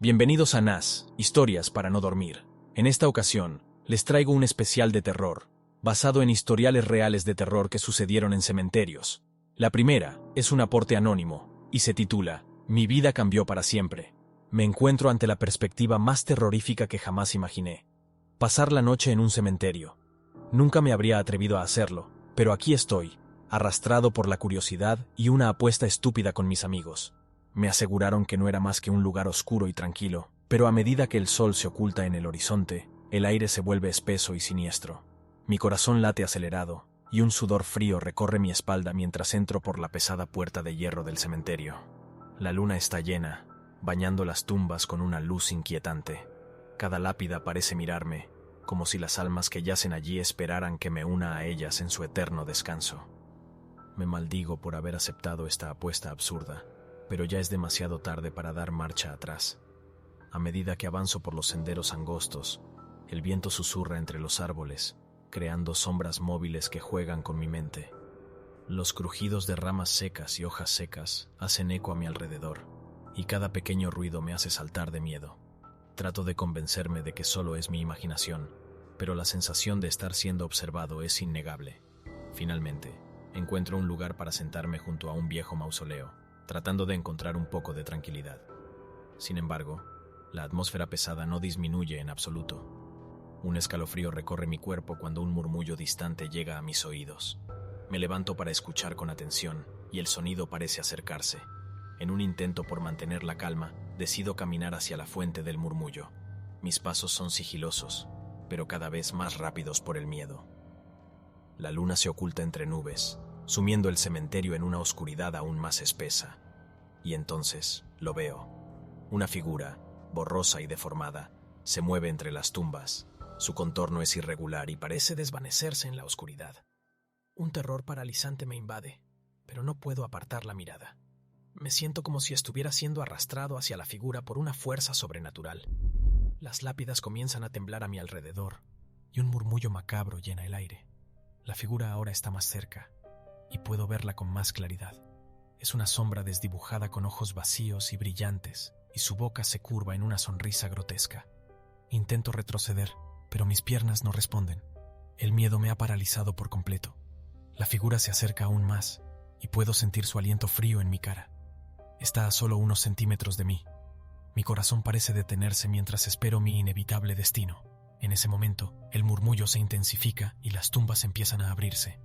Bienvenidos a NAS, Historias para no dormir. En esta ocasión, les traigo un especial de terror, basado en historiales reales de terror que sucedieron en cementerios. La primera es un aporte anónimo, y se titula Mi vida cambió para siempre. Me encuentro ante la perspectiva más terrorífica que jamás imaginé. Pasar la noche en un cementerio. Nunca me habría atrevido a hacerlo, pero aquí estoy, arrastrado por la curiosidad y una apuesta estúpida con mis amigos. Me aseguraron que no era más que un lugar oscuro y tranquilo, pero a medida que el sol se oculta en el horizonte, el aire se vuelve espeso y siniestro. Mi corazón late acelerado, y un sudor frío recorre mi espalda mientras entro por la pesada puerta de hierro del cementerio. La luna está llena, bañando las tumbas con una luz inquietante. Cada lápida parece mirarme, como si las almas que yacen allí esperaran que me una a ellas en su eterno descanso. Me maldigo por haber aceptado esta apuesta absurda, pero ya es demasiado tarde para dar marcha atrás. A medida que avanzo por los senderos angostos, el viento susurra entre los árboles, creando sombras móviles que juegan con mi mente. Los crujidos de ramas secas y hojas secas hacen eco a mi alrededor, y cada pequeño ruido me hace saltar de miedo. Trato de convencerme de que solo es mi imaginación, pero la sensación de estar siendo observado es innegable. Finalmente, encuentro un lugar para sentarme junto a un viejo mausoleo, tratando de encontrar un poco de tranquilidad. Sin embargo, la atmósfera pesada no disminuye en absoluto. Un escalofrío recorre mi cuerpo cuando un murmullo distante llega a mis oídos. Me levanto para escuchar con atención, y el sonido parece acercarse. En un intento por mantener la calma, decido caminar hacia la fuente del murmullo. Mis pasos son sigilosos, pero cada vez más rápidos por el miedo. La luna se oculta entre nubes, sumiendo el cementerio en una oscuridad aún más espesa. Y entonces lo veo. Una figura, borrosa y deformada, se mueve entre las tumbas. Su contorno es irregular y parece desvanecerse en la oscuridad. Un terror paralizante me invade, pero no puedo apartar la mirada. Me siento como si estuviera siendo arrastrado hacia la figura por una fuerza sobrenatural. Las lápidas comienzan a temblar a mi alrededor, y un murmullo macabro llena el aire. La figura ahora está más cerca, y puedo verla con más claridad. Es una sombra desdibujada con ojos vacíos y brillantes, y su boca se curva en una sonrisa grotesca. Intento retroceder, pero mis piernas no responden. El miedo me ha paralizado por completo. La figura se acerca aún más, y puedo sentir su aliento frío en mi cara. Está a solo unos centímetros de mí. Mi corazón parece detenerse mientras espero mi inevitable destino. En ese momento, el murmullo se intensifica y las tumbas empiezan a abrirse.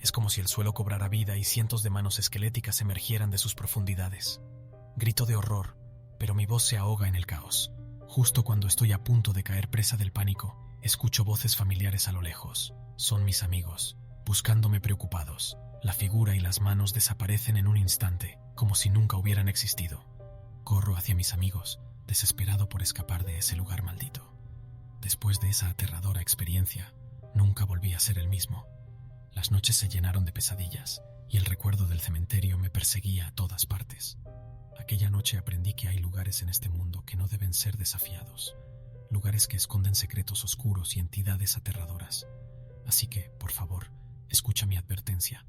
Es como si el suelo cobrara vida y cientos de manos esqueléticas emergieran de sus profundidades. Grito de horror, pero mi voz se ahoga en el caos. Justo cuando estoy a punto de caer presa del pánico, escucho voces familiares a lo lejos. Son mis amigos, buscándome preocupados. La figura y las manos desaparecen en un instante, como si nunca hubieran existido. Corro hacia mis amigos, desesperado por escapar de ese lugar maldito. Después de esa aterradora experiencia, nunca volví a ser el mismo. Las noches se llenaron de pesadillas, y el recuerdo del cementerio me perseguía a todas partes. Aquella noche aprendí que hay lugares en este mundo que no deben ser desafiados, lugares que esconden secretos oscuros y entidades aterradoras. Así que, por favor, escucha mi advertencia.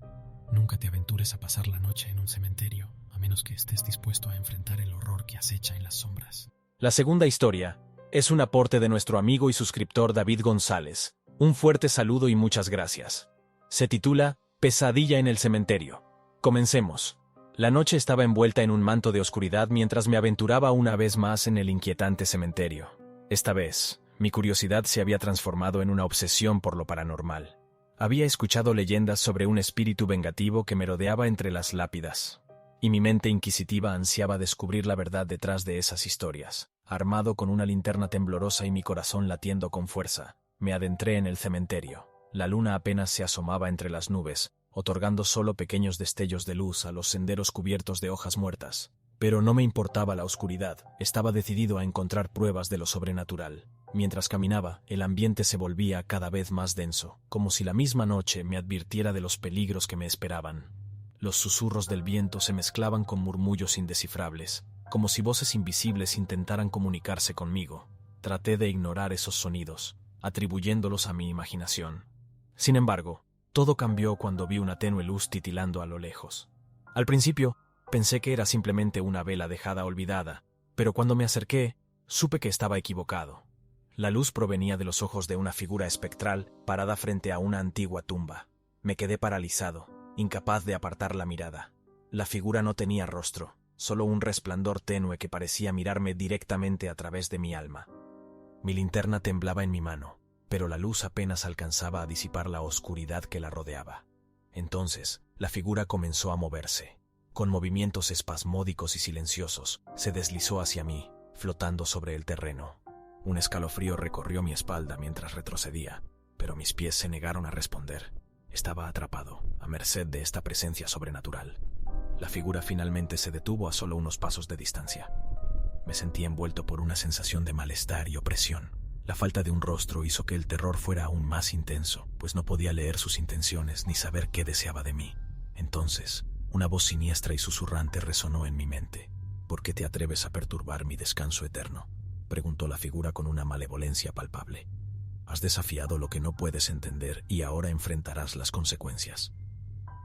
Nunca te aventures a pasar la noche en un cementerio, a menos que estés dispuesto a enfrentar el horror que acecha en las sombras. La segunda historia es un aporte de nuestro amigo y suscriptor David González. Un fuerte saludo y muchas gracias. Se titula Pesadilla en el cementerio. Comencemos. La noche estaba envuelta en un manto de oscuridad mientras me aventuraba una vez más en el inquietante cementerio. Esta vez, mi curiosidad se había transformado en una obsesión por lo paranormal. Había escuchado leyendas sobre un espíritu vengativo que merodeaba entre las lápidas, y mi mente inquisitiva ansiaba descubrir la verdad detrás de esas historias. Armado con una linterna temblorosa y mi corazón latiendo con fuerza, me adentré en el cementerio. La luna apenas se asomaba entre las nubes, otorgando solo pequeños destellos de luz a los senderos cubiertos de hojas muertas. Pero no me importaba la oscuridad, estaba decidido a encontrar pruebas de lo sobrenatural. Mientras caminaba, el ambiente se volvía cada vez más denso, como si la misma noche me advirtiera de los peligros que me esperaban. Los susurros del viento se mezclaban con murmullos indescifrables, como si voces invisibles intentaran comunicarse conmigo. Traté de ignorar esos sonidos, atribuyéndolos a mi imaginación. Sin embargo, todo cambió cuando vi una tenue luz titilando a lo lejos. Al principio, pensé que era simplemente una vela dejada olvidada, pero cuando me acerqué, Supe que estaba equivocado. La luz provenía de los ojos de una figura espectral parada frente a una antigua tumba. Me quedé paralizado, incapaz de apartar la mirada. La figura no tenía rostro, solo un resplandor tenue que parecía mirarme directamente a través de mi alma. Mi linterna temblaba en mi mano, pero la luz apenas alcanzaba a disipar la oscuridad que la rodeaba. Entonces, la figura comenzó a moverse. Con movimientos espasmódicos y silenciosos, se deslizó hacia mí, flotando sobre el terreno. Un escalofrío recorrió mi espalda mientras retrocedía, pero mis pies se negaron a responder. Estaba atrapado, a merced de esta presencia sobrenatural. La figura finalmente se detuvo a solo unos pasos de distancia. Me sentí envuelto por una sensación de malestar y opresión. La falta de un rostro hizo que el terror fuera aún más intenso, pues no podía leer sus intenciones ni saber qué deseaba de mí. Entonces, una voz siniestra y susurrante resonó en mi mente. ¿Por qué te atreves a perturbar mi descanso eterno?, preguntó la figura con una malevolencia palpable. Has desafiado lo que no puedes entender y ahora enfrentarás las consecuencias.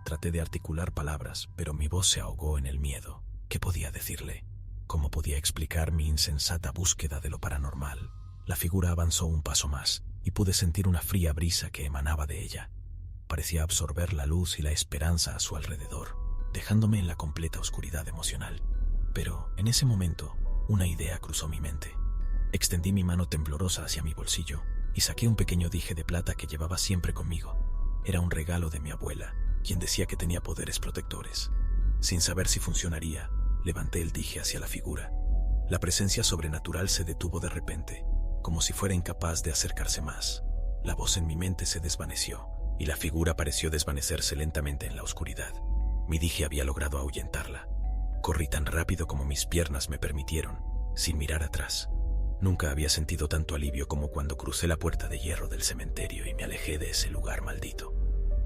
Traté de articular palabras, pero mi voz se ahogó en el miedo. ¿Qué podía decirle? ¿Cómo podía explicar mi insensata búsqueda de lo paranormal? La figura avanzó un paso más y pude sentir una fría brisa que emanaba de ella. Parecía absorber la luz y la esperanza a su alrededor, dejándome en la completa oscuridad emocional. Pero, en ese momento, una idea cruzó mi mente. Extendí mi mano temblorosa hacia mi bolsillo y saqué un pequeño dije de plata que llevaba siempre conmigo. Era un regalo de mi abuela, quien decía que tenía poderes protectores. Sin saber si funcionaría, levanté el dije hacia la figura. La presencia sobrenatural se detuvo de repente, como si fuera incapaz de acercarse más. La voz en mi mente se desvaneció y la figura pareció desvanecerse lentamente en la oscuridad. Mi dije había logrado ahuyentarla. Corrí tan rápido como mis piernas me permitieron, sin mirar atrás. Nunca había sentido tanto alivio como cuando crucé la puerta de hierro del cementerio y me alejé de ese lugar maldito.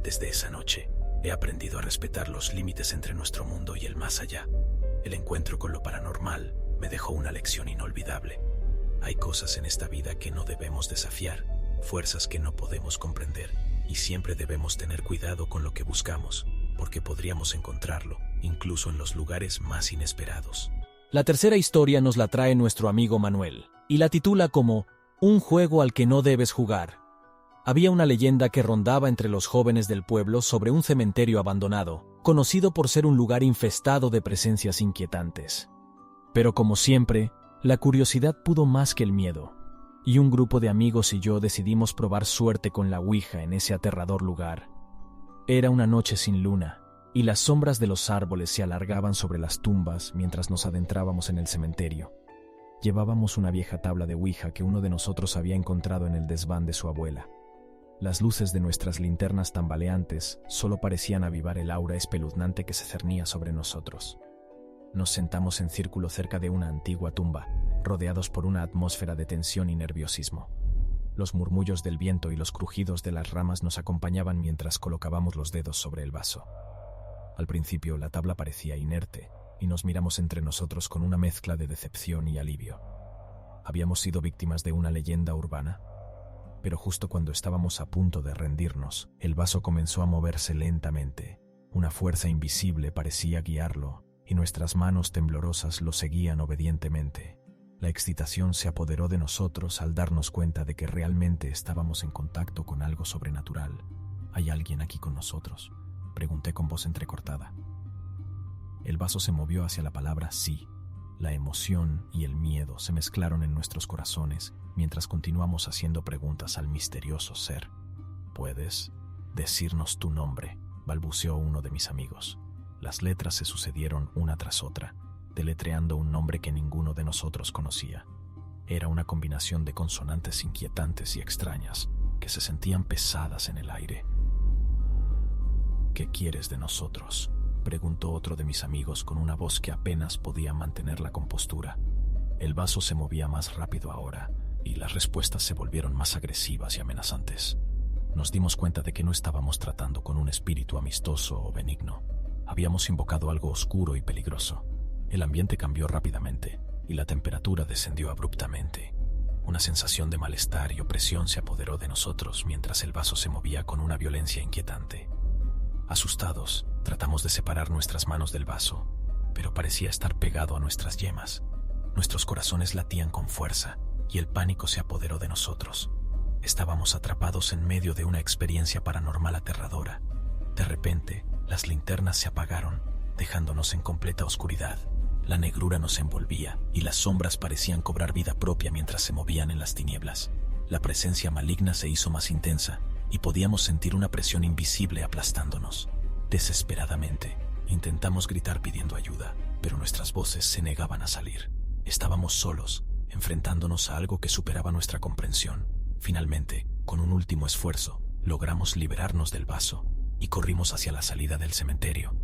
Desde esa noche, he aprendido a respetar los límites entre nuestro mundo y el más allá. El encuentro con lo paranormal me dejó una lección inolvidable. Hay cosas en esta vida que no debemos desafiar, fuerzas que no podemos comprender, y siempre debemos tener cuidado con lo que buscamos, porque podríamos encontrarlo, incluso en los lugares más inesperados. La tercera historia nos la trae nuestro amigo Manuel, y la titula como Un juego al que no debes jugar. Había una leyenda que rondaba entre los jóvenes del pueblo sobre un cementerio abandonado, conocido por ser un lugar infestado de presencias inquietantes. Pero como siempre, la curiosidad pudo más que el miedo, y un grupo de amigos y yo decidimos probar suerte con la ouija en ese aterrador lugar. Era una noche sin luna, y las sombras de los árboles se alargaban sobre las tumbas mientras nos adentrábamos en el cementerio. Llevábamos una vieja tabla de ouija que uno de nosotros había encontrado en el desván de su abuela. Las luces de nuestras linternas tambaleantes solo parecían avivar el aura espeluznante que se cernía sobre nosotros. Nos sentamos en círculo cerca de una antigua tumba, rodeados por una atmósfera de tensión y nerviosismo. Los murmullos del viento y los crujidos de las ramas nos acompañaban mientras colocábamos los dedos sobre el vaso. Al principio la tabla parecía inerte, y nos miramos entre nosotros con una mezcla de decepción y alivio. ¿Habíamos sido víctimas de una leyenda urbana? Pero justo cuando estábamos a punto de rendirnos, el vaso comenzó a moverse lentamente. Una fuerza invisible parecía guiarlo, y nuestras manos temblorosas lo seguían obedientemente. La excitación se apoderó de nosotros al darnos cuenta de que realmente estábamos en contacto con algo sobrenatural. ¿Hay alguien aquí con nosotros?, pregunté con voz entrecortada. El vaso se movió hacia la palabra sí. La emoción y el miedo se mezclaron en nuestros corazones mientras continuamos haciendo preguntas al misterioso ser. ¿Puedes decirnos tu nombre?, balbuceó uno de mis amigos. Las letras se sucedieron una tras otra, deletreando un nombre que ninguno de nosotros conocía. Era una combinación de consonantes inquietantes y extrañas que se sentían pesadas en el aire. ¿Qué quieres de nosotros?, preguntó otro de mis amigos con una voz que apenas podía mantener la compostura. El vaso se movía más rápido ahora, y las respuestas se volvieron más agresivas y amenazantes. Nos dimos cuenta de que no estábamos tratando con un espíritu amistoso o benigno. Habíamos invocado algo oscuro y peligroso. El ambiente cambió rápidamente, y la temperatura descendió abruptamente. Una sensación de malestar y opresión se apoderó de nosotros mientras el vaso se movía con una violencia inquietante. Asustados, tratamos de separar nuestras manos del vaso, pero parecía estar pegado a nuestras yemas. Nuestros corazones latían con fuerza y el pánico se apoderó de nosotros. Estábamos atrapados en medio de una experiencia paranormal aterradora. De repente, las linternas se apagaron, dejándonos en completa oscuridad. La negrura nos envolvía y las sombras parecían cobrar vida propia mientras se movían en las tinieblas. La presencia maligna se hizo más intensa y podíamos sentir una presión invisible aplastándonos. Desesperadamente, intentamos gritar pidiendo ayuda, pero nuestras voces se negaban a salir. Estábamos solos, enfrentándonos a algo que superaba nuestra comprensión. Finalmente, con un último esfuerzo, logramos liberarnos del vaso y corrimos hacia la salida del cementerio.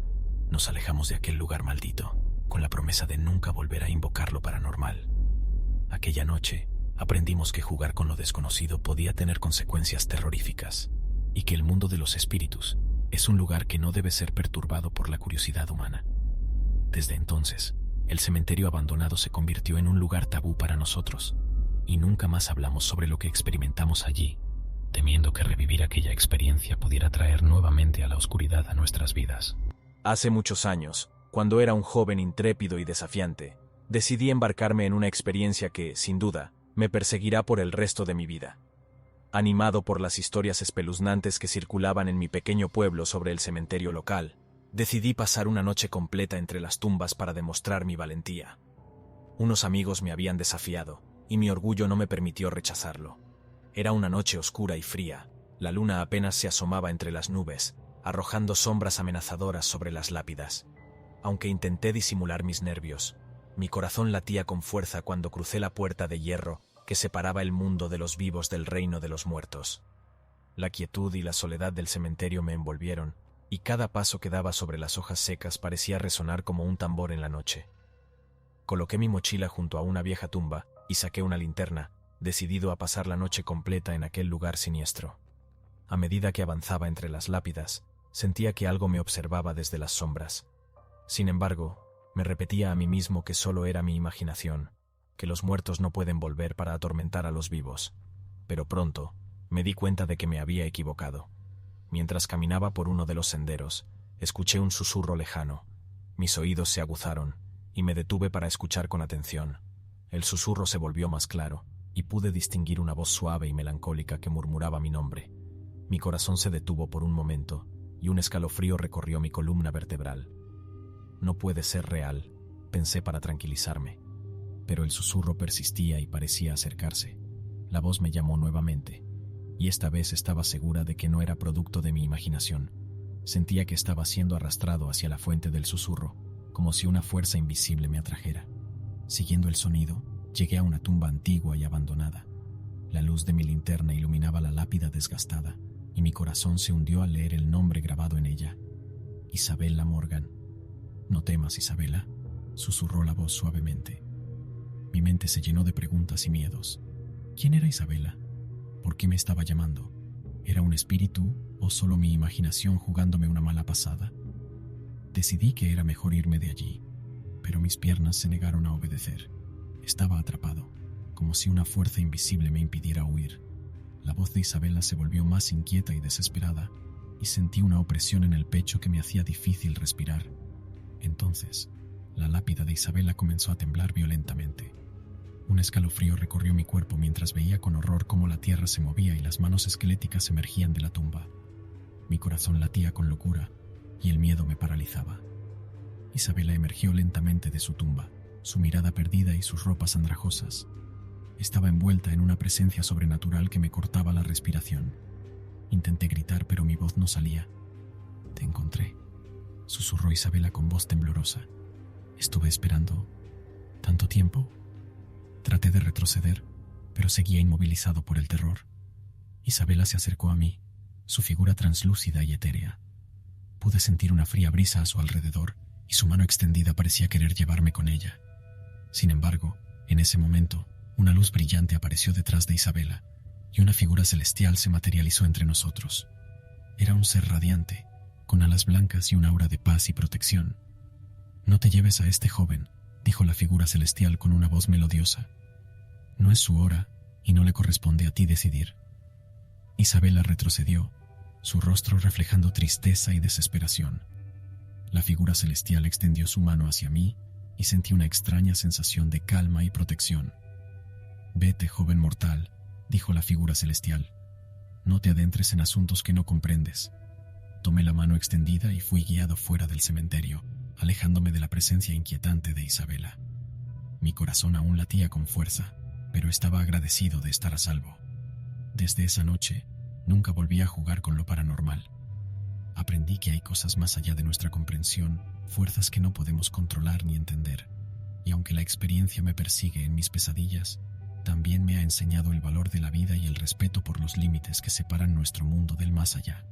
Nos alejamos de aquel lugar maldito, con la promesa de nunca volver a invocar lo paranormal. Aquella noche, aprendimos que jugar con lo desconocido podía tener consecuencias terroríficas, y que el mundo de los espíritus es un lugar que no debe ser perturbado por la curiosidad humana. Desde entonces, el cementerio abandonado se convirtió en un lugar tabú para nosotros, y nunca más hablamos sobre lo que experimentamos allí, temiendo que revivir aquella experiencia pudiera traer nuevamente a la oscuridad a nuestras vidas. Hace muchos años, cuando era un joven intrépido y desafiante, decidí embarcarme en una experiencia que, sin duda, me perseguirá por el resto de mi vida. Animado por las historias espeluznantes que circulaban en mi pequeño pueblo sobre el cementerio local, decidí pasar una noche completa entre las tumbas para demostrar mi valentía. Unos amigos me habían desafiado, y mi orgullo no me permitió rechazarlo. Era una noche oscura y fría, la luna apenas se asomaba entre las nubes, arrojando sombras amenazadoras sobre las lápidas. Aunque intenté disimular mis nervios, mi corazón latía con fuerza cuando crucé la puerta de hierro que separaba el mundo de los vivos del reino de los muertos. La quietud y la soledad del cementerio me envolvieron, y cada paso que daba sobre las hojas secas parecía resonar como un tambor en la noche. Coloqué mi mochila junto a una vieja tumba y saqué una linterna, decidido a pasar la noche completa en aquel lugar siniestro. A medida que avanzaba entre las lápidas, sentía que algo me observaba desde las sombras. Sin embargo, me repetía a mí mismo que solo era mi imaginación, que los muertos no pueden volver para atormentar a los vivos. Pero pronto, me di cuenta de que me había equivocado. Mientras caminaba por uno de los senderos, escuché un susurro lejano. Mis oídos se aguzaron, y me detuve para escuchar con atención. El susurro se volvió más claro, y pude distinguir una voz suave y melancólica que murmuraba mi nombre. Mi corazón se detuvo por un momento, y un escalofrío recorrió mi columna vertebral. No puede ser real, pensé para tranquilizarme. Pero el susurro persistía y parecía acercarse. La voz me llamó nuevamente, y esta vez estaba segura de que no era producto de mi imaginación. Sentía que estaba siendo arrastrado hacia la fuente del susurro, como si una fuerza invisible me atrajera. Siguiendo el sonido, llegué a una tumba antigua y abandonada. La luz de mi linterna iluminaba la lápida desgastada, y mi corazón se hundió al leer el nombre grabado en ella. Isabella Morgan. «No temas, Isabella», susurró la voz suavemente. Mi mente se llenó de preguntas y miedos. ¿Quién era Isabella? ¿Por qué me estaba llamando? ¿Era un espíritu o solo mi imaginación jugándome una mala pasada? Decidí que era mejor irme de allí, pero mis piernas se negaron a obedecer. Estaba atrapado, como si una fuerza invisible me impidiera huir. La voz de Isabella se volvió más inquieta y desesperada, y sentí una opresión en el pecho que me hacía difícil respirar. Entonces, la lápida de Isabella comenzó a temblar violentamente. Un escalofrío recorrió mi cuerpo mientras veía con horror cómo la tierra se movía y las manos esqueléticas emergían de la tumba. Mi corazón latía con locura y el miedo me paralizaba. Isabella emergió lentamente de su tumba, su mirada perdida y sus ropas andrajosas. Estaba envuelta en una presencia sobrenatural que me cortaba la respiración. Intenté gritar, pero mi voz no salía. «Te encontré», susurró Isabella con voz temblorosa. «Estuve esperando tanto tiempo». Traté de retroceder, pero seguía inmovilizado por el terror. Isabella se acercó a mí, su figura translúcida y etérea. Pude sentir una fría brisa a su alrededor y su mano extendida parecía querer llevarme con ella. Sin embargo, en ese momento, una luz brillante apareció detrás de Isabella y una figura celestial se materializó entre nosotros. Era un ser radiante, con alas blancas y un aura de paz y protección. «No te lleves a este joven», dijo la figura celestial con una voz melodiosa. «No es su hora y no le corresponde a ti decidir». Isabella retrocedió, su rostro reflejando tristeza y desesperación. La figura celestial extendió su mano hacia mí y sentí una extraña sensación de calma y protección. «Vete, joven mortal», dijo la figura celestial. «No te adentres en asuntos que no comprendes». Tomé la mano extendida y fui guiado fuera del cementerio, alejándome de la presencia inquietante de Isabela. Mi corazón aún latía con fuerza, pero estaba agradecido de estar a salvo. Desde esa noche, nunca volví a jugar con lo paranormal. Aprendí que hay cosas más allá de nuestra comprensión, fuerzas que no podemos controlar ni entender. Y aunque la experiencia me persigue en mis pesadillas, también me ha enseñado el valor de la vida y el respeto por los límites que separan nuestro mundo del más allá.